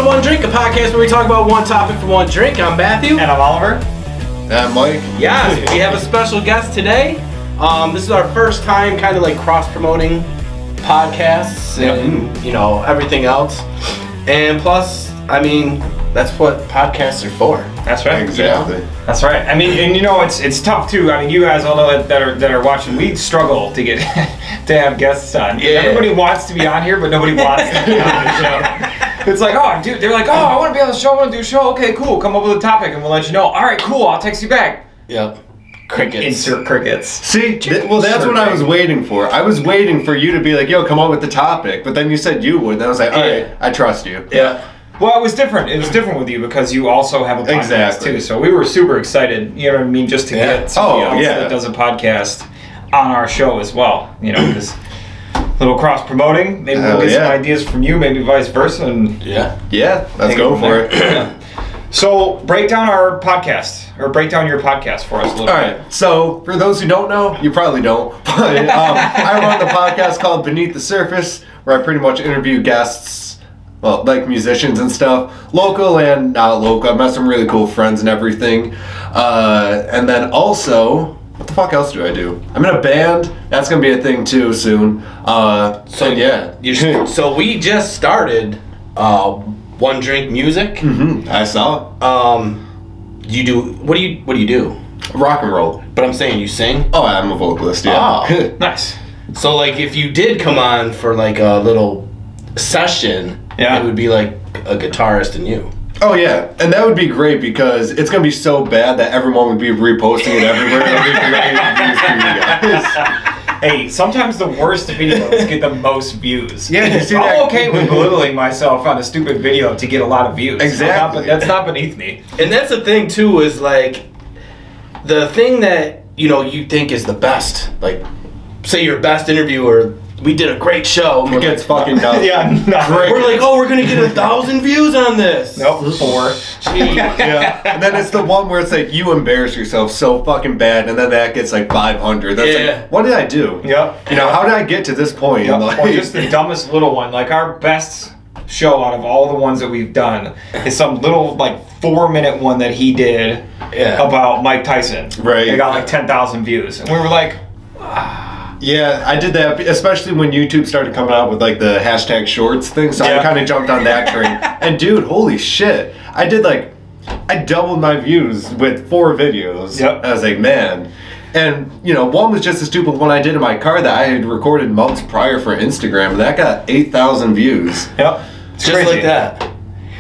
One Drink, a podcast where we talk about one topic for one drink. I'm Matthew. And I'm Oliver. And I'm Mike. Yes, we have a special guest today. This is our first time kind of like cross-promoting podcasts and, you know, everything else. And plus, I mean, that's what podcasts are for. That's right. Exactly. You know? That's right. I mean, and you know, it's tough too. I mean, you guys all know that are watching. We struggle to get to have guests on. Yeah. Everybody wants to be on here, but nobody wants to be on the show. It's like, oh, dude, they're like, oh, I want to be on the show. I want to do a show. Okay, cool. Come up with a topic, and we'll let you know. All right, cool. I'll text you back. Yep. Crickets. Insert crickets. See, well, that's what I was waiting for. I was waiting for you to be like, yo, come on with the topic. But then you said you would. And I was like, all right, I trust you. Yeah. Well, it was different. It was different with you because you also have a podcast too. So we were super excited. You know what I mean? Just to get somebody else that does a podcast on our show as well. You know, because little cross promoting. Maybe we'll get some ideas from you. Maybe vice versa. And let's go for it. So break down our podcast, or break down your podcast for us a little bit. All right. So for those who don't know, you probably don't, but I run the podcast called Beneath the Surface, where I pretty much interview guests. Well, like musicians and stuff, local and not local. I've met some really cool friends and everything. And then also, what the fuck else do I do? I'm in a band. That's gonna be a thing too soon. So we just started One Drink Music. Mm-hmm. I saw. You do what do you do? Rock and roll. But I'm saying you sing. Oh, I'm a vocalist. Yeah. Oh. Nice. So like, if you did come on for like a little session. Yeah. It would be like a guitarist and you. Oh yeah, and that would be great because it's gonna be so bad that everyone would be reposting it everywhere. Hey, sometimes the worst videos get the most views. Yeah, you see I'm okay with belittling myself on a stupid video to get a lot of views. Exactly. That's not beneath me. And that's the thing too, is like the thing that you think is the best. Like, say your best interviewer. We did a great show. It gets fucking done. We're like, oh, we're gonna get 1,000 views on this. Nope, 4. Jeez. Yeah. And then it's the one where it's like you embarrass yourself so fucking bad, and then that gets like 500. That's like, what did I do? Yep. You know, how did I get to this point? Yep. Like, Or just the dumbest little one. Like our best show out of all the ones that we've done is some little like 4-minute one that he did about Mike Tyson. Right. It got like 10,000 views, and we were like. Yeah, I did that, especially when YouTube started coming out with like the hashtag shorts thing, so I kind of jumped on that train. And dude, holy shit, I doubled my views with 4 videos. Yep. I was like, man. And, one was just a stupid one I did in my car that I had recorded months prior for Instagram, and that got 8,000 views. Yep. Just crazy. Like that.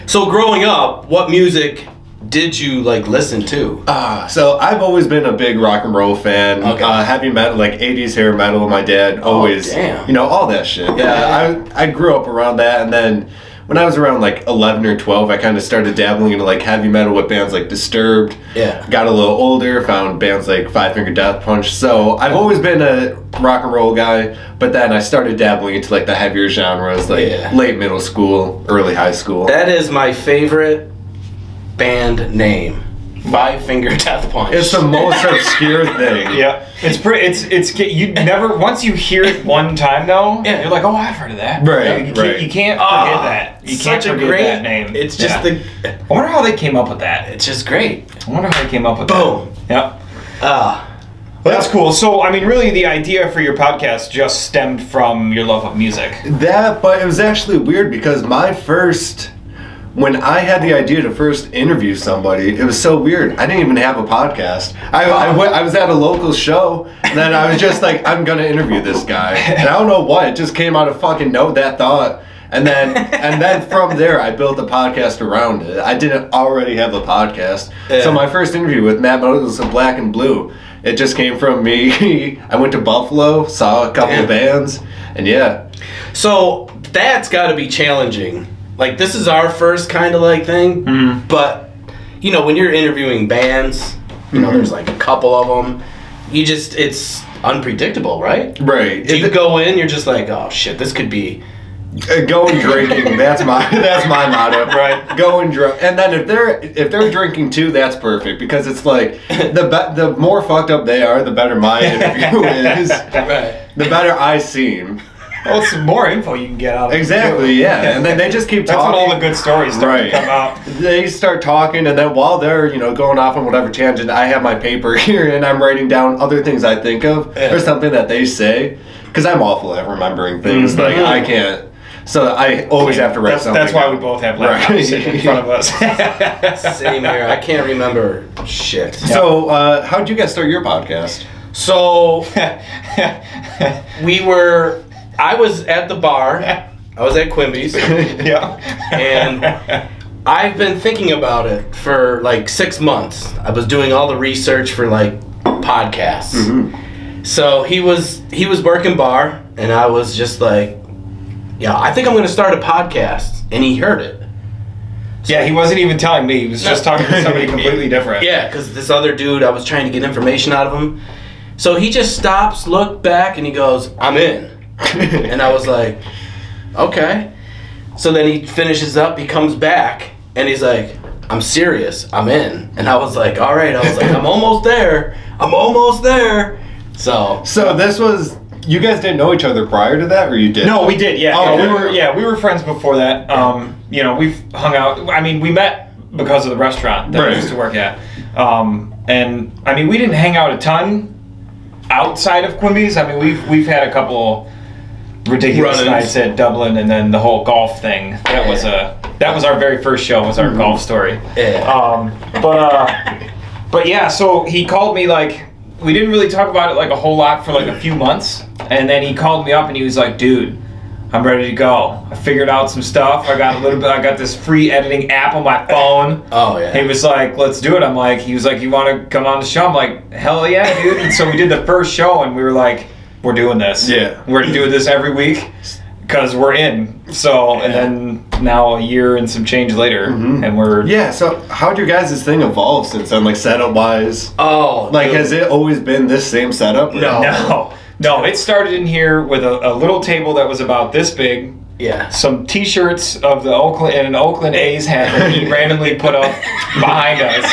So growing up, what music did you like listen to? So I've always been a big rock and roll fan. Okay. Heavy metal, like 80s hair metal. My dad always, all that shit. Yeah, I grew up around that, and then when I was around like 11 or 12, I kind of started dabbling into like heavy metal with bands like Disturbed. Yeah. Got a little older, found bands like Five Finger Death Punch. So I've always been a rock and roll guy, but then I started dabbling into like the heavier genres, like late middle school, early high school. That is my favorite band name. Five Finger Death Punch. It's the most obscure thing. Yeah, it's you never once you hear it one time though, you're like, oh, I've heard of that. Right, you can't forget that. You can't forget that name. It's just I wonder how they came up with that. It's just great. I wonder how they came up with Boom. that. Yep. Well, that's cool. So, I mean, really, the idea for your podcast just stemmed from your love of music. But it was actually weird because when I had the idea to first interview somebody, it was so weird. I didn't even have a podcast. I was at a local show, and then I was just like, I'm gonna interview this guy. And I don't know what, it just came out of fucking that thought. And then from there, I built a podcast around it. I didn't already have a podcast. Yeah. So my first interview with Matt Moses of Black and Blue, it just came from me. I went to Buffalo, saw a couple of bands, and So that's gotta be challenging. Like, this is our first kind of like thing, but when you're interviewing bands, there's like a couple of them. It's unpredictable, right? Right. Do you go in, you're just like, oh shit, this could be. Going drinking. That's my motto. Right. Go and drink, and then if they're drinking too, that's perfect because it's like the more fucked up they are, the better my interview is. Right. The better I seem. Well, some more info you can get out of it. Exactly, yeah. And then they just keep talking. That's when all the good stories start to come out. They start talking, and then while they're, going off on whatever tangent, I have my paper here, and I'm writing down other things I think of, or something that they say, because I'm awful at remembering things. Like, I can't. So I always have to write something. That's why we both have laptops sitting in front of us. Same here. I can't remember shit. So, how'd you guys start your podcast? So, I was at the bar. I was at Quimby's. Yeah. And I've been thinking about it for like 6 months. I was doing all the research for like podcasts. Mm-hmm. So he was working bar, and I was just like, yeah, I think I'm going to start a podcast. And he heard it. So yeah, he wasn't even telling me. He was just talking to somebody completely different. Yeah, because this other dude, I was trying to get information out of him. So he just stops, looked back, and he goes, I'm in. And I was like, okay. So then he finishes up, he comes back, and he's like, I'm serious, I'm in. And I was like, all right. I was like, I'm almost there. So this was... You guys didn't know each other prior to that, or you did? No, we did. Yeah, oh, we were friends before that. We've hung out. I mean, we met because of the restaurant that we used to work at. And I mean, we didn't hang out a ton outside of Quimby's. I mean, we've had a couple ridiculous nights at Dublin, and then the whole golf thing. That was our very first show. Was our golf story. Yeah. But yeah. So he called me like. We didn't really talk about it like a whole lot for like a few months, and then he called me up and he was like, dude, I'm ready to go. I figured out some stuff. I got this free editing app on my phone. Oh yeah. He was like, let's do it. He was like, you want to come on the show? I'm like, hell yeah, dude. And so we did the first show, and we were like, we're doing this. Yeah. We're doing this every week because we're in. So, and then now a year and some change later, and we're... Yeah, so how'd your guys' thing evolve since then, like setup-wise? Oh, like, has it always been this same setup? No, it started in here with a little table that was about this big. Yeah. Some T-shirts of the an Oakland A's hat that he randomly put up behind us,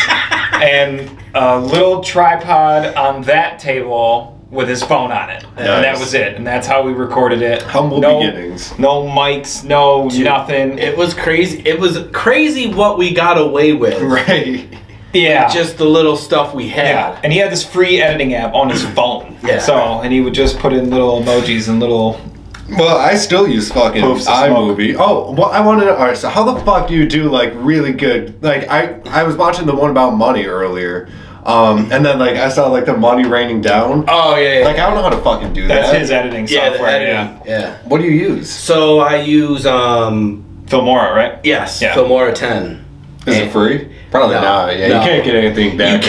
and a little tripod on that table with his phone on it. Nice. And that was it. And that's how we recorded it. Humble beginnings. No mics, nothing. It was crazy. It was crazy what we got away with. Right. Yeah. Just the little stuff we had. Yeah. And he had this free editing app on his phone. Yeah. So, and he would just put in little emojis and little... Well, I still use fucking iMovie. Oh, well, I want to know, alright, so how the fuck do you do, like, really good... Like, I was watching the one about money earlier. And then, like, I saw, like, the money raining down. Oh, yeah. Like, I don't know how to fucking do that. That's his editing software. Yeah. What do you use? So, I use, Filmora, right? Yes. Yeah. Filmora 10. Is it free? Probably not. Yeah, you can't get anything back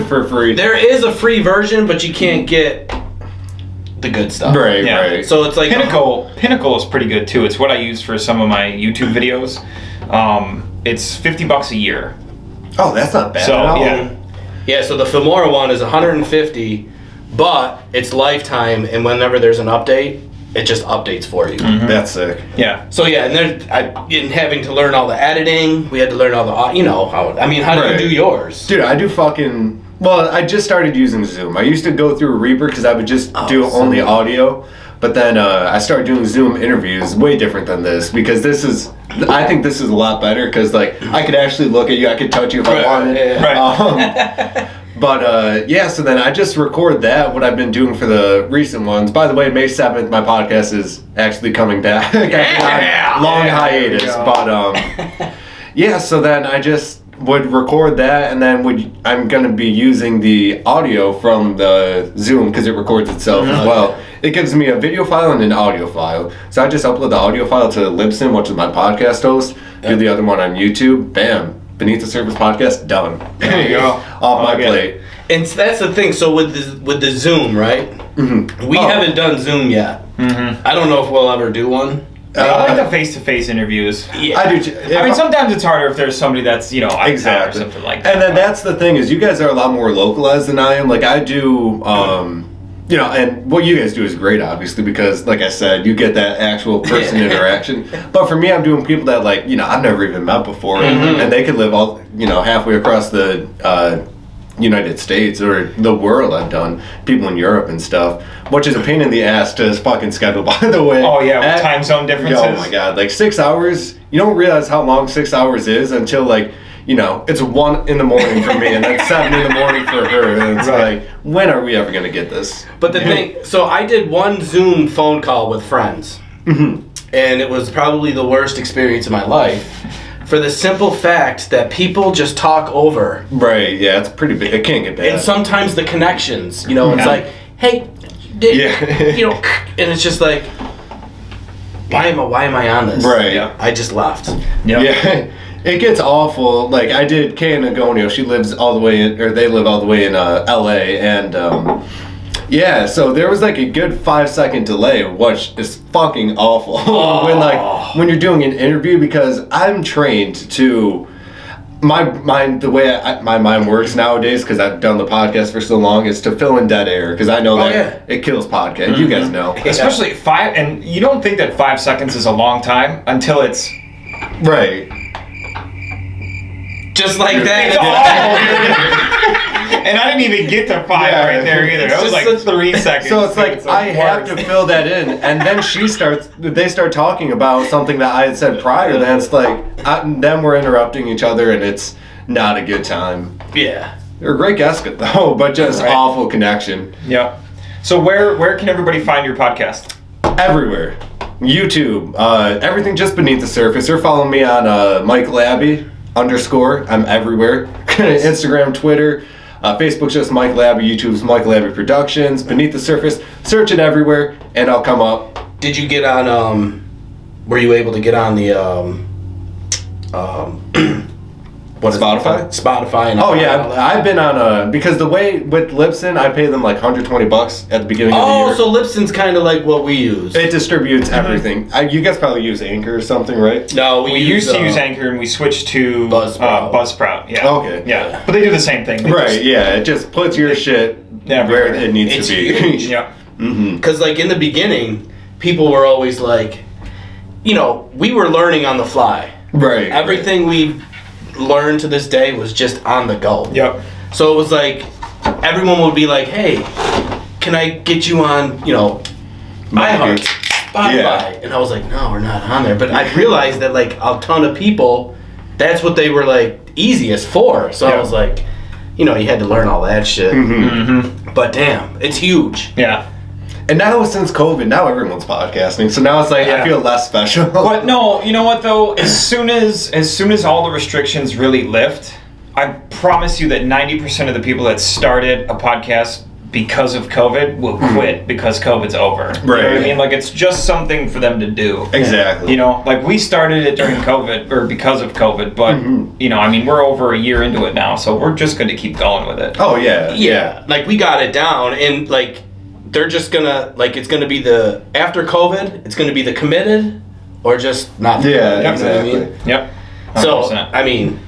for free. There is a free version, but you can't get the good stuff. Right. So, it's like... Pinnacle is pretty good, too. It's what I use for some of my YouTube videos. It's $50 a year. Oh, that's not bad. So, Yeah, so the Filmora one is $150, but it's lifetime, and whenever there's an update, it just updates for you. Mm-hmm. That's sick. Yeah. So yeah, and in having to learn all the editing, we had to learn all the, how do you do yours? Dude, I do fucking, well, I just started using Zoom. I used to go through Reaper because I would just do only audio. But then I started doing Zoom interviews, way different than this, because I think this is a lot better, because, like, I could actually look at you, I could touch you if I wanted. Right. But, so then I just record that, what I've been doing for the recent ones. By the way, May 7th, my podcast is actually coming back. Long hiatus. But, so then I just would record that, and then I'm going to be using the audio from the Zoom, because it records itself as well. It gives me a video file and an audio file. So I just upload the audio file to Libsyn, which is my podcast host. Do the other one on YouTube. Bam. Beneath the Surface podcast, done. There you go. Off my plate. And that's the thing. So with the Zoom, right? Mm-hmm. We haven't done Zoom yet. Mm-hmm. I don't know if we'll ever do one. I like the face-to-face interviews. Yeah. I do. I mean, sometimes it's harder if there's somebody that's, exactly. or something like that. And then that's the thing, is you guys are a lot more localized than I am. Like, I do... and what you guys do is great, obviously, because, like I said, you get that actual person interaction. But for me, I'm doing people that, like, I've never even met before, and they could live all, halfway across the United States or the world. I've done people in Europe and stuff, which is a pain in the ass to fucking schedule, by the way. Oh yeah, with time zone differences. Oh my god, like 6 hours. You don't realize how long 6 hours is until like, you know, it's 1 in the morning for me and then 7 in the morning for her, and it's like, when are we ever gonna get this? But the thing, so I did one Zoom phone call with friends, and it was probably the worst experience of my life. For the simple fact that people just talk over. Right, yeah, it's pretty big. It can't get bad. And sometimes the connections, you know, it's like, hey, you know, and it's just like, why am I on this? Right. Yeah. I just left. Yeah. It gets awful. Like, I did Kay and Agonio. She lives all the way in, or they live all the way in LA, and yeah, so there was like a good 5-second delay, which is fucking awful when you're doing an interview, because I'm trained to the way my mind works nowadays, because I've done the podcast for so long, is to fill in dead air, because I know that it kills podcast. You guys know, especially 5, and you don't think that 5 seconds is a long time until it's right. Just like that. It's awful. And I didn't even get to 5 right there either. It was like 3 seconds. So it's like I have to fill that in, and then they start talking about something that I had said prior. Then it's like, then we're interrupting each other, and it's not a good time. Yeah. They're a great guest though, but just awful connection. Yeah. So where can everybody find your podcast? Everywhere. YouTube, everything just beneath the surface. Or follow me on Mike Abbey _ I'm everywhere. Instagram, Twitter. Facebook's just Mike Abbey, YouTube's Mike Abbey Productions, Beneath the Surface. Search it everywhere, and I'll come up. Did you get on? Were you able to get on the Spotify? Spotify. And I've been on because the way with Libsyn, I pay them like $120 at the beginning of the year. Oh, so Libsyn's kind of like what we use. It distributes everything. You guys probably use Anchor or something, right? No, we used to use Anchor, and we switched to Buzzsprout. Yeah. Okay. Yeah, but they do the same thing. It just puts your shit where it needs to be. Huge. Yeah. Because like in the beginning, people were always like, you know, we were learning on the fly. Right. Everything we learned to this day was just on the go. Yep. So it was like everyone would be like, "Hey, can I get you on, you know, iHeart, Spotify?" And I was like, "No, we're not on there." But I realized that like a ton of people, that's what they were like easiest for. So I was like, you know, you had to learn all that shit. But damn, it's huge. Yeah. And now since COVID, now everyone's podcasting. So now it's like I feel less special. But no, you know what though? As soon as all the restrictions really lift, I promise you that 90% of the people that started a podcast because of COVID will quit because COVID's over. Right. You know what I mean? Like it's just something for them to do. Exactly. You know, like we started it during COVID or because of COVID, but you know, I mean, we're over a year into it now, so we're just going to keep going with it. Oh yeah. Yeah. Like we got it down, and like they're just gonna, like, it's gonna be the, after COVID, it's gonna be the committed or just not. Yeah, exactly. You know what I mean? Yep. 100%. So, I mean.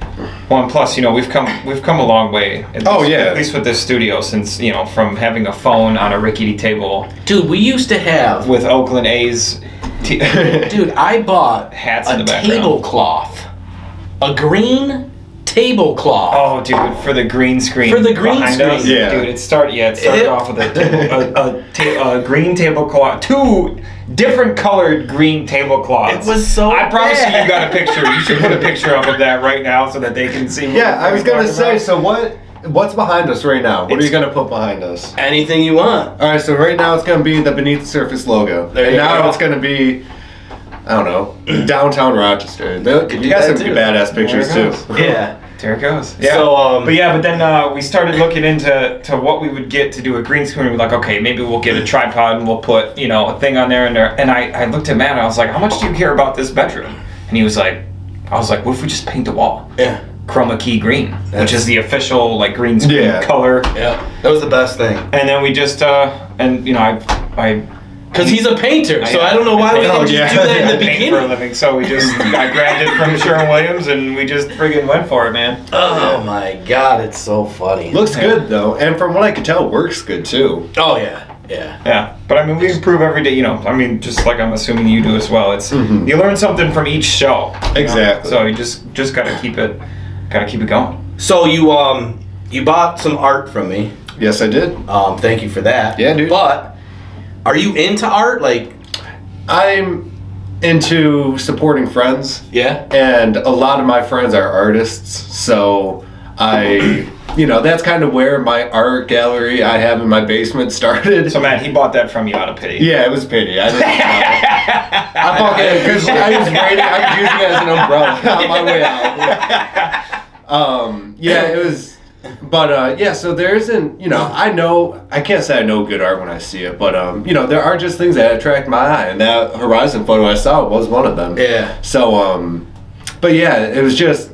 Well, and plus, you know, we've come a long way. At least with this studio, since, you know, from having a phone on a rickety table. Dude, we used to have. With Oakland A's. Dude, I bought hats in the background. Tablecloth. A green tablecloth. Oh, dude, for the green screen. For the green screen. Us. Yeah. Dude, it started off with a green tablecloth. 2 different colored green tablecloths. It was so I promise bad. you got a picture. You should put a picture up of that right now so that they can see. Yeah, I was going to say, so what's behind us right now? What are you going to put behind us? Anything you want. All right, so right now it's going to be the Beneath the Surface logo. There and you now go. it's going to be, I don't know, downtown Rochester. You got some badass pictures too. Yeah. There it goes. Yeah. So, but then we started looking into what we would get to do a green screen. We're like, okay, maybe we'll get a tripod and we'll put, you know, a thing on there. And I looked at Matt and I was like, how much do you care about this bedroom? And he was like, what if we just paint the wall? Yeah. Chroma key green, which is the official like green screen color. Yeah. That was the best thing. And then we just and you know I because he's a painter, so I don't know why we didn't just do that in the beginning. For a living, so we just I grabbed it from Sherwin-Williams and we just friggin' went for it, man. Oh my god, it's so funny. Looks good though, and from what I could tell, works good too. Oh yeah, yeah. Yeah, but I mean, we improve every day. You know, I mean, just like I'm assuming you do as well. It's you learn something from each show. Exactly. So you just gotta keep it going. So you you bought some art from me. Yes, I did. Thank you for that. Yeah, dude. But are you into art? Like, I'm into supporting friends. Yeah. And a lot of my friends are artists, so that's kind of where my art gallery I have in my basement started. So, man, he bought that from you out of pity. Yeah, it was pity. I didn't because I was using it as an umbrella on my way out. Yeah, it was. But so there isn't, I can't say I know good art when I see it, but there are just things that attract my eye, and that Horizon photo I saw was one of them. Yeah. So, but yeah, it was just,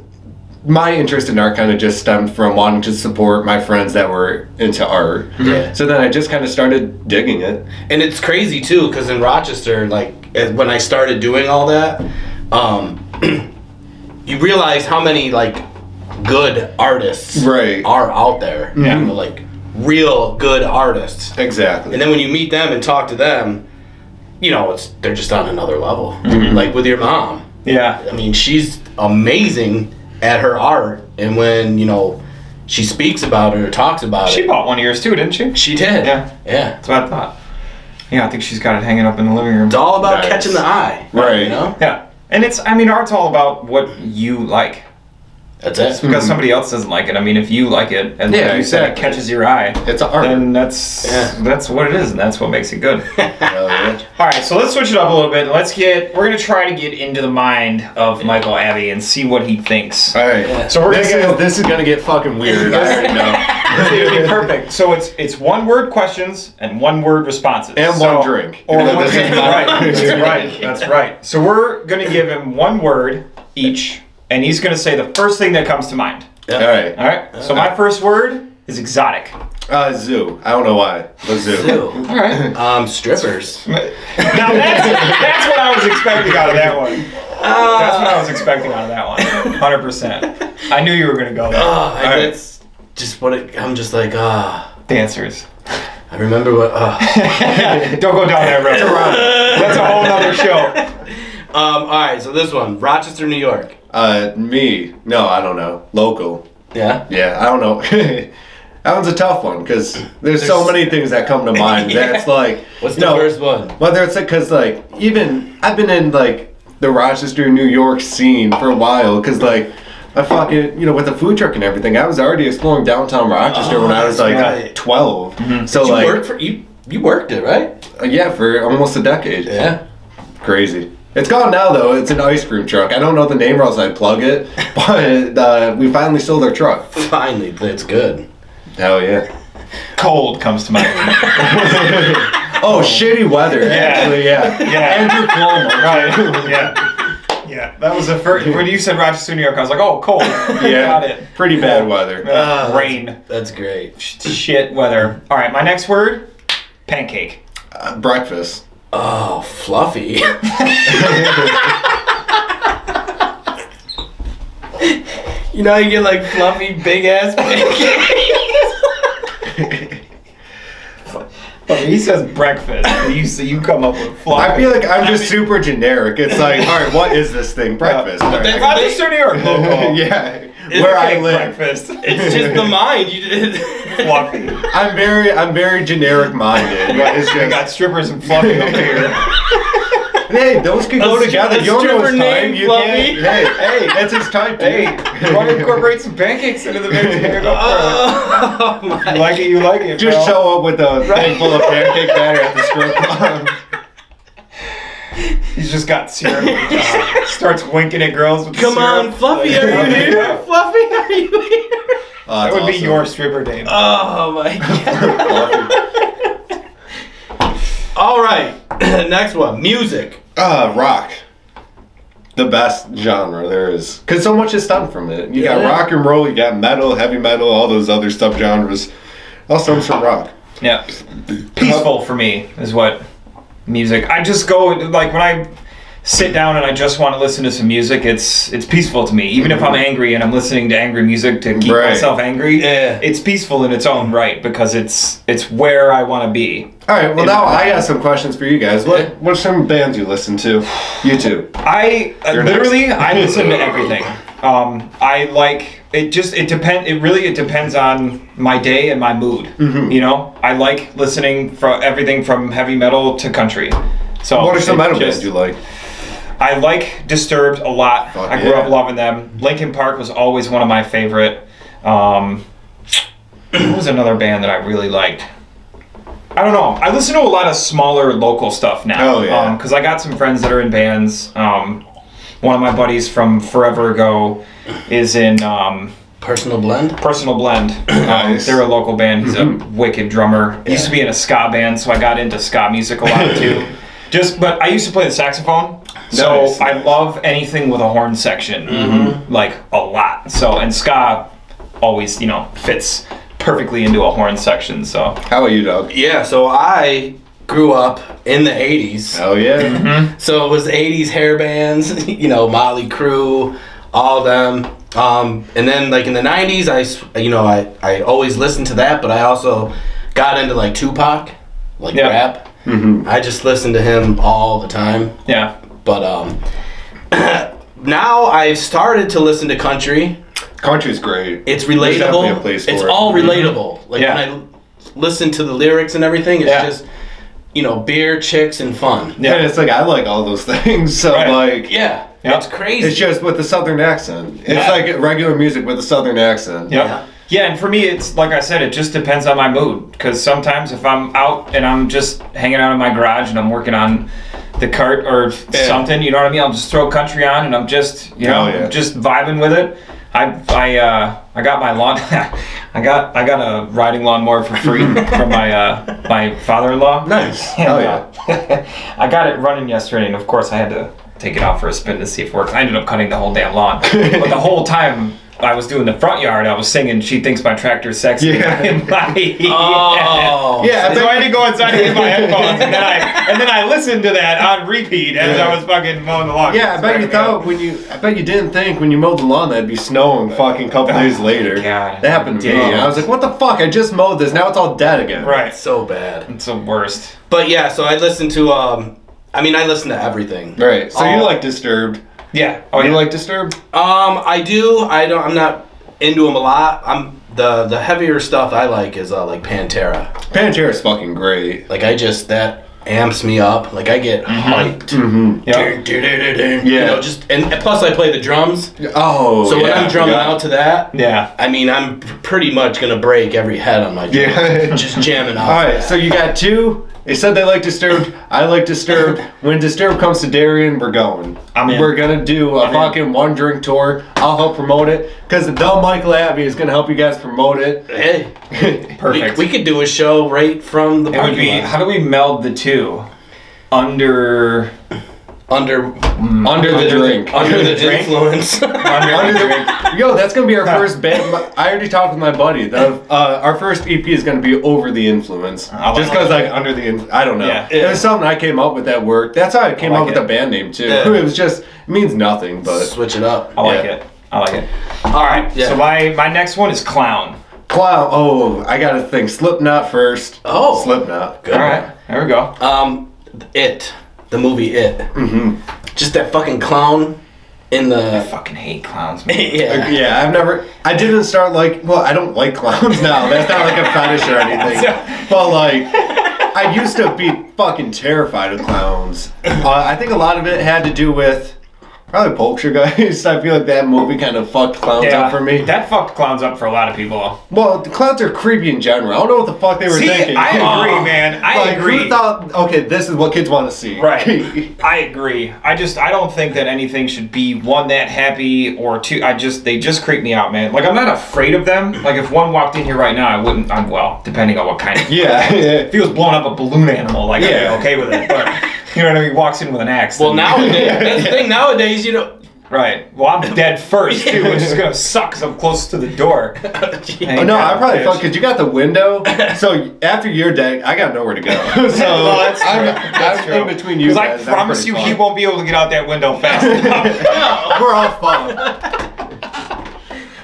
my interest in art kind of just stemmed from wanting to support my friends that were into art. Yeah. So then I just kind of started digging it. And it's crazy too, because in Rochester, like when I started doing all that, you realize how many like good artists are out there. Yeah. Like real good artists. Exactly. And then when you meet them and talk to them, they're just on another level. Mm-hmm. Like with your mom. Yeah. I mean, she's amazing at her art, and when she speaks about it or talks about it. She bought one of yours too, didn't she? She did. Yeah. That's what I thought. Yeah, I think she's got it hanging up in the living room. It's all about catching the eye. Right. Yeah. And art's all about what you like. That's it. It's because somebody else doesn't like it. I mean, if you like it, and like you said, it catches your eye, it's art. Then that's what it is, and that's what makes it good. All right, so let's switch it up a little bit. We're gonna try to get into the mind of Michael Abbey and see what he thinks. All right. Yeah. So this is gonna get fucking weird. I already know. It'll be perfect. So it's one-word questions and one-word responses. And one drink. Or one drink. Right. That's right. So we're gonna give him one word each. And he's going to say the first thing that comes to mind. Yeah. All right. So my first word is exotic. Zoo. I don't know why, but zoo. All right. Strippers. Now that's what I was expecting out of that one. That's what I was expecting out of that one. 100%. I knew you were going to go there. That's just what I'm just like, Dancers. I remember what. Don't go down there, bro. That's a whole nother show. All right. So this one, Rochester, New York. Me? No, I don't know. Local. Yeah? Yeah, I don't know. That one's a tough one, because there's so many things that come to mind. That's like... What's the first one? Whether it's like, because like, even, I've been in like, the Rochester, New York scene for a while, because like, I fucking, with the food truck and everything, I was already exploring downtown Rochester when I was like 12. Mm-hmm. So you worked it, right? Yeah, for almost a decade. Yeah. Crazy. It's gone now, though. It's an ice cream truck. I don't know the name or else I'd plug it. But we finally sold our truck. Finally. It's good. Hell yeah. Cold comes to mind. Oh, shitty weather. Actually, yeah. Andrew Cuomo. Right. Yeah. That was the first. When you said Rochester, New York, I was like, oh, cold. Yeah. Got it. Pretty bad weather. Rain. That's great. Shit weather. All right, my next word, pancake. Breakfast. Oh, fluffy. You get like fluffy, big ass pancakes. He says breakfast. You come up with fluffy. I feel like I'm just super generic. It's like, all right, what is this thing? Breakfast. Rochester, New York. Yeah. Where I live. Breakfast. It's just the mind. You did. Fluffy. I'm very generic minded. I got strippers and fluffy over here. Hey, those could go together. You don't know his type. You can't. Hey, that's his type. Hey, you want to incorporate some pancakes into the mix? Here, go for it. You like it. Just show up with a thing full of pancake batter at the strip club. He's just got syrup. He just starts winking at girls with Come syrup. on, Fluffy, are you here? Fluffy, are you here? That would be your stripper name. Oh my god. All right, next one, music. Rock. The best genre there is. Because so much is done from it. You got rock and roll, you got metal, heavy metal, all those other subgenres. All stems from rock. Yeah. Peaceful for me is what music. I just go, like when I sit down and I just want to listen to some music, it's peaceful to me. Even if I'm angry and I'm listening to angry music to keep myself angry, it's peaceful in its own right because it's where I want to be. All right, well now I got some questions for you guys. What's some bands you listen to? You two. I listen to everything. I like It depends on my day and my mood. You know, I like listening from everything from heavy metal to country. So what are some metal bands you like? I like Disturbed a lot. I grew up loving them. Linkin Park was always one of my favorite. What was another band that I really liked? I don't know. I listen to a lot of smaller local stuff now. Because I got some friends that are in bands. One of my buddies from forever ago is in Personal Blend. Nice. They're a local band. He's a wicked drummer. He used to be in a ska band, so I got into ska music a lot too. But I used to play the saxophone, so I love anything with a horn section, like a lot. So and ska always, fits perfectly into a horn section. So how about you, Doug? Yeah, so I grew up in the 80s. Oh yeah. So it was 80s hair bands, Motley Crue, all them. And then like in the 90s, I always listened to that, but I also got into like Tupac, like rap. I just listened to him all the time. Yeah. But now I've started to listen to country. Country's great. It's relatable. It's all relatable. Like when I listen to the lyrics and everything, it's just beer, chicks, and fun. Yeah, and it's like I like all those things. So like it's crazy. It's just with the southern accent. It's like regular music with a southern accent. Yeah, and for me, it's like I said, it just depends on my mood. Because sometimes if I'm out and I'm just hanging out in my garage and I'm working on the cart or something, you know what I mean? I'll just throw country on and I'm just, just vibing with it. I got my lawn. I got a riding lawnmower for free from my father-in-law. Nice. I got it running yesterday, and of course I had to take it out for a spin to see if it works. I ended up cutting the whole damn lawn, but the whole time I was doing the front yard, I was singing "She Thinks My Tractor's Sexy." In my so I had to go inside and get my headphones, and then I listened to that on repeat as I was fucking mowing the lawn. Yeah, I bet you didn't think when you mowed the lawn that'd be snowing fucking couple days later. God, that happened to me. I was like, what the fuck? I just mowed this. Now it's all dead again. Right. It's so bad. It's the worst. But yeah, so I listen to I listen to everything. Right. So you like Disturbed? Yeah. You like Disturbed? I do. I'm not into them a lot. The heavier stuff I like is like Pantera. Pantera's fucking great. Like that amps me up. Like I get hyped. And plus I play the drums. Oh. So when I'm drumming out to that, I'm pretty much gonna break every head on my drum. Just jamming out. All right. So you got two. They said they like Disturbed. I like Disturbed. When Disturbed comes to Darien, we're going. We're going to do a fucking one drink tour. I'll help promote it. Because the Michael Abbey is going to help you guys promote it. Hey. Perfect. We could do a show right from the parking lot. How do we meld the two? Under the drink. Under the influence. Under the drink. Yo, that's going to be our first band. I already talked with my buddy. Our first EP is going to be Over the Influence. Just because, under the influence. I don't know. Yeah. It was something I came up with that worked. That's how I came up with the band name, too. Yeah. It was just, it means nothing, but. Switch it up. I like it. All right. Yeah. So my next one is Clown. Clown. Oh, I got to think. Slipknot first. Oh. Slipknot. Good. All right. There we go. The movie It. Just that fucking clown in the. I fucking hate clowns, man. I didn't start I don't like clowns now. That's not like a fetish or anything. But I used to be fucking terrified of clowns. I think a lot of it had to do with probably Poltergeist. I feel like that movie kind of fucked clowns up for me. That fucked clowns up for a lot of people. Well, the clowns are creepy in general. I don't know what the fuck they were thinking. I agree, man. I agree. Who thought, okay, this is what kids want to see. Right. I agree. I don't think that anything should be one that happy or two. They just creep me out, man. I'm not afraid of them. If one walked in here right now, I wouldn't. Depending on what kind of. If he was blowing up a balloon animal, I'd be okay with it. But. You know what I mean? He walks in with an axe. Well, nowadays, that's the thing. Nowadays, Right. Well, I'm dead first, too, which is going to suck because I'm close to the door. I probably fuck because you got the window. So after you're dead, I got nowhere to go. So I'm in between you guys. Because I promise you, he won't be able to get out that window fast enough. We're all fun.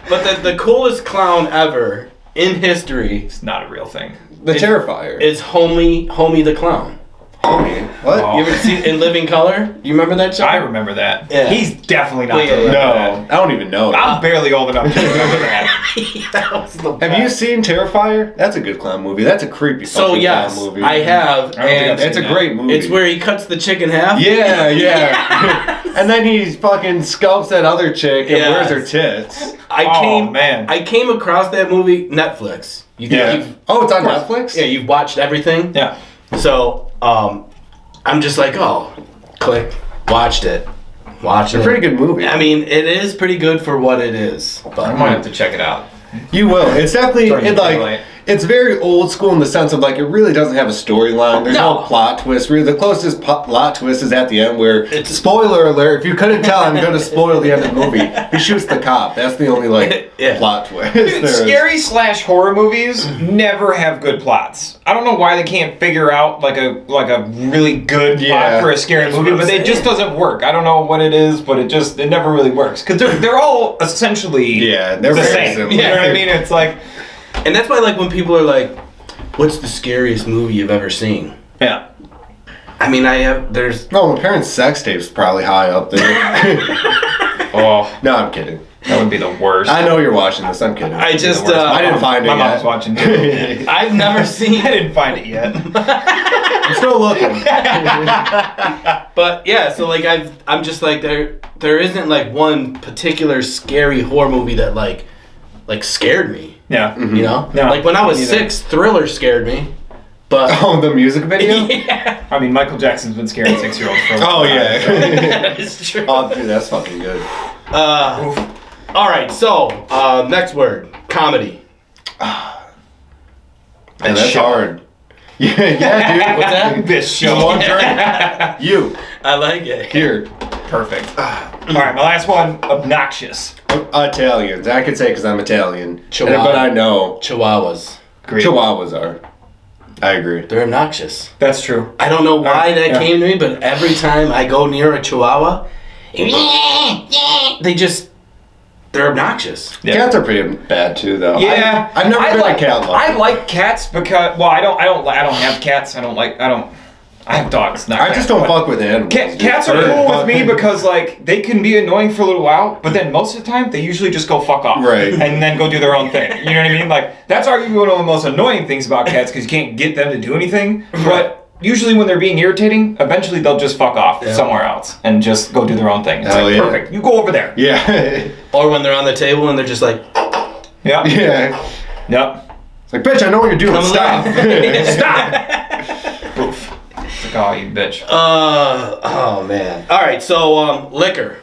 But the coolest clown ever in history. It's not a real thing. The Terrifier. Is Homie the Clown. Homie, what? You ever see In Living Color? You remember that show? I remember that. Yeah. He's definitely not. No, I don't even know. I'm barely old enough to remember that. That was the Have you seen Terrifier? That's a good clown movie. That's a creepy fucking clown movie. I have. And it's a great movie. It's where he cuts the chick in half? Yeah. And then he fucking scalps that other chick and wears her tits. I came across that movie, Netflix. Oh, it's on Netflix? Yeah, you've watched everything? Yeah. So, I'm just like, click, watched it. Watched it. It's a pretty good movie. I mean, it is pretty good for what it is. But I might have to check it out. You will. It's definitely it's very old school in the sense of like it really doesn't have a storyline. There's no plot twist. Really, the closest plot twist is at the end where spoiler alert. If you couldn't tell, I'm going to spoil the end of the movie. He shoots the cop. That's the only plot twist. Dude, scary/horror movies never have good plots. I don't know why they can't figure out like a really good plot for a scary movie, but it just doesn't work. I don't know what it is, but it never really works because they're all essentially they're the same. Similar. You know what I mean? It's like. And that's why, like, when people are like, what's the scariest movie you've ever seen? Yeah. I mean, there's... No, my parents' sex tape's probably high up there. Oh. No, I'm kidding. That would be the worst. I know you're watching this. I'm kidding. I just... I didn't find it yet. My mom's watching too. I've never seen... I didn't find it yet. I'm still looking. But, yeah, so, like, I'm just like, there isn't, like, one particular scary horror movie that, like scared me. Yeah. Mm-hmm. You know? No, like, when I was 6, Thriller scared me. But... Oh, the music video? Yeah. I mean, Michael Jackson's been scaring 6-year-olds for a Oh, yeah. That is true. Oh, dude, that's fucking good. All right, so, next word. Comedy. And that's hard. Yeah, dude. What's that? This show. You. I like it. Here. Perfect. All right, my last one. Obnoxious. Italians. I could say because I'm Italian. Chihuahua. But I know. Chihuahuas. Great. Chihuahuas are. I agree. They're obnoxious. That's true. I don't know why that came to me, but every time I go near a Chihuahua, they're obnoxious. Yeah. Cats are pretty bad too, though. Yeah, I've never been a cat lover. I like cats because I don't have cats. I have dogs. Not I just don't fuck with animals. Cats are cool with me because like they can be annoying for a little while, but then most of the time they usually just go fuck off, right? And then go do their own thing. You know what I mean? Like that's arguably one of the most annoying things about cats because you can't get them to do anything. But usually when they're being irritating, eventually they'll just fuck off somewhere else and just go do their own thing. It's perfect. You go over there. Yeah. Or when they're on the table and they're just like, yeah. Yep. It's like, bitch, I know what you're doing. Stop. Stop. Oof. Like, oh, you bitch. Oh man. All right, so liquor.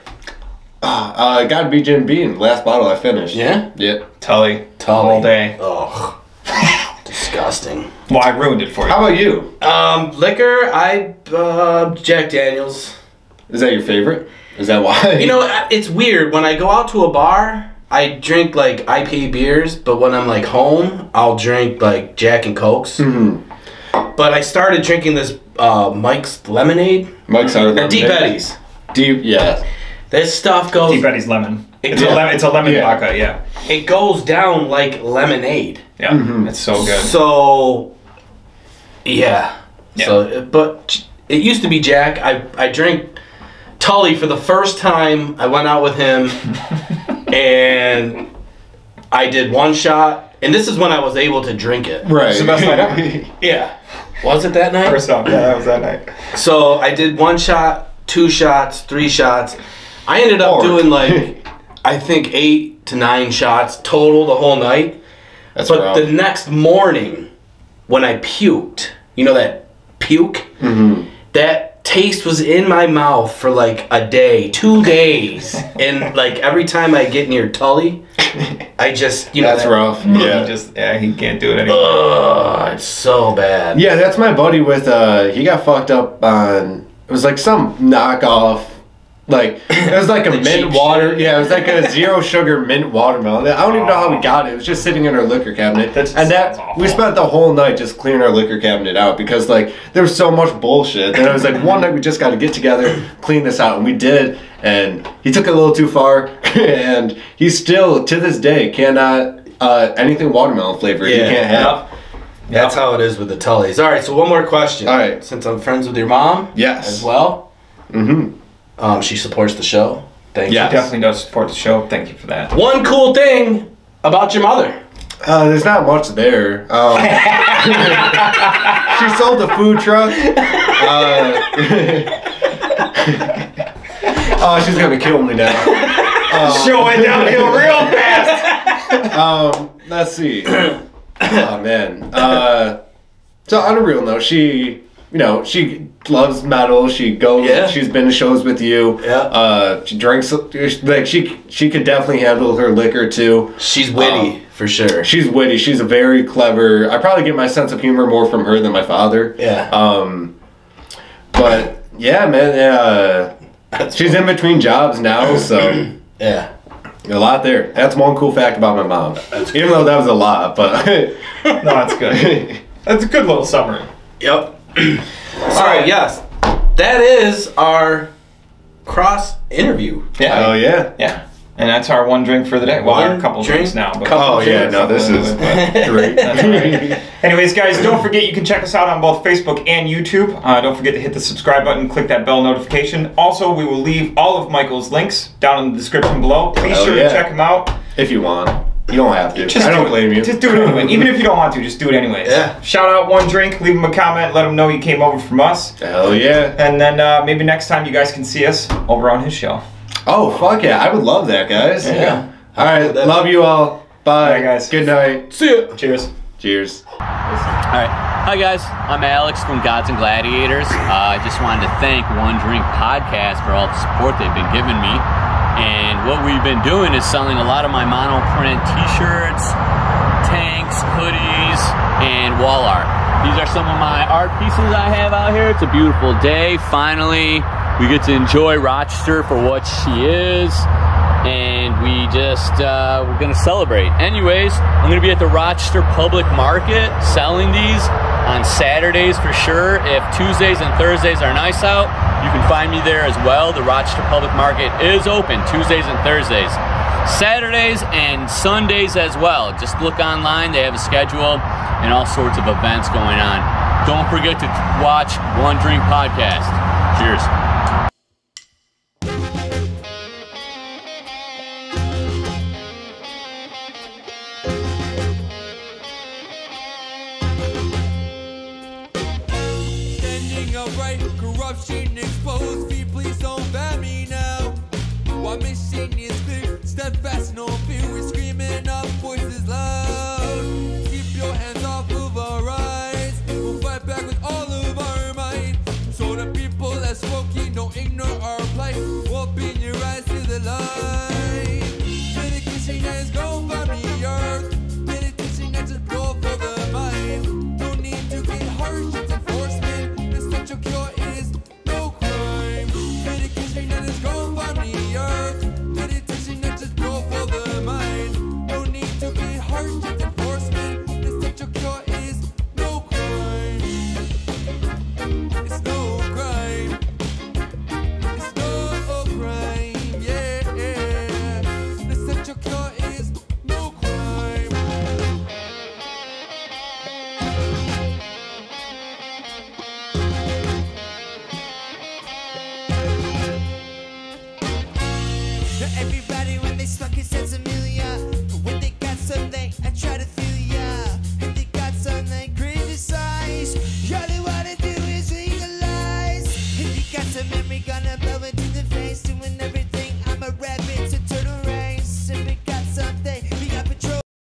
Gotta be Jim Beam. Last bottle I finished. Yeah. Yeah. Tully. All day. Ugh. Disgusting. Well, I ruined it for you. How about you? Liquor. Jack Daniels. Is that your favorite? Is that why? You know, it's weird. When I go out to a bar, I drink like IPA beers, but when I'm like home, I'll drink like Jack and Cokes. Mm-hmm. But I started drinking this Mike's Lemonade. Mike's Lemonade. Deep Eddies. Yeah. This stuff goes... Deep Eddies lemon. It's a lemon vodka, yeah. It goes down like lemonade. Yeah, it's so good. So, yeah. So, but it used to be Jack. I drank Tully for the first time. I went out with him, and I did one shot. And this is when I was able to drink it. Right. It's the best night ever. Yeah. Was it that night? First off, yeah, that was that night. So I did 1 shot, 2 shots, 3 shots. I ended up doing like, I think 8 to 9 shots total the whole night. That's but rough. the next morning, when I puked, you know that puke? Mm-hmm. That taste was in my mouth for like a day, 2 days. And like every time I get near Tully, I just, you know. That's rough. Yeah. He can't do it anymore. Ugh, it's so bad. Yeah, that's my buddy with, he got fucked up on, it was like some knockoff, like, it was like a mint water. Shit. Yeah, it was like a 0 sugar mint watermelon. I don't even know how we got it. It was just sitting in our liquor cabinet. We spent the whole night just clearing our liquor cabinet out because, like, there was so much bullshit. And I was like, one night we just got to get together, clean this out. And we did. And he took it a little too far. And he still, to this day, cannot, anything watermelon flavored, he can't have. That's how it is with the Tullys. All right, so one more question. All right. Since I'm friends with your mom as well. Mm-hmm. She supports the show. Thank you. She definitely does support the show. Thank you for that. One cool thing about your mother. There's not much there. She sold a food truck. Oh, she's gonna kill me now. Show went downhill real fast. Let's see. Oh man. So on a real note, she loves metal. She goes. She's been to shows with you. Yeah. She drinks. Like she could definitely handle her liquor too. She's witty for sure. She's witty. She's a very clever. I probably get my sense of humor more from her than my father. Yeah. But yeah, man. She's in between jobs now, so yeah. A lot there. That's one cool fact about my mom. Even though that was a lot, but no, that's good. That's a good little summary. Yep. So yes, that is our cross interview. Yeah. Oh yeah. Yeah. And that's our one drink for the day. Well, our couple drinks now. But this is great. That's right. Anyways, guys, don't forget you can check us out on both Facebook and YouTube. Don't forget to hit the subscribe button, click that bell notification. Also, we will leave all of Michael's links down in the description below. Be sure to check them out. If you want. You don't have to. I don't blame you. Just do it anyway. Even if you don't want to, just do it anyways. Yeah. Shout out One Drink, leave them a comment, let them know you came over from us. Hell yeah. And then maybe next time you guys can see us over on his show. Oh, fuck yeah. I would love that, guys. Yeah. All right. Love you all. Bye. Bye, guys. Good night. See ya. Cheers. Cheers. All right. Hi, guys. I'm Alex from Gods and Gladiators. I just wanted to thank One Drink Podcast for all the support they've been giving me. And what we've been doing is selling a lot of my monoprint t-shirts, tanks, hoodies, and wall art. These are some of my art pieces I have out here. It's a beautiful day. Finally, we get to enjoy Rochester for what she is. And we just, we're going to celebrate. Anyways, I'm going to be at the Rochester Public Market selling these on Saturdays for sure. If Tuesdays and Thursdays are nice out, you can find me there as well. The Rochester Public Market is open Tuesdays and Thursdays. Saturdays and Sundays as well. Just look online. They have a schedule and all sorts of events going on. Don't forget to watch One Drink Podcast. Cheers.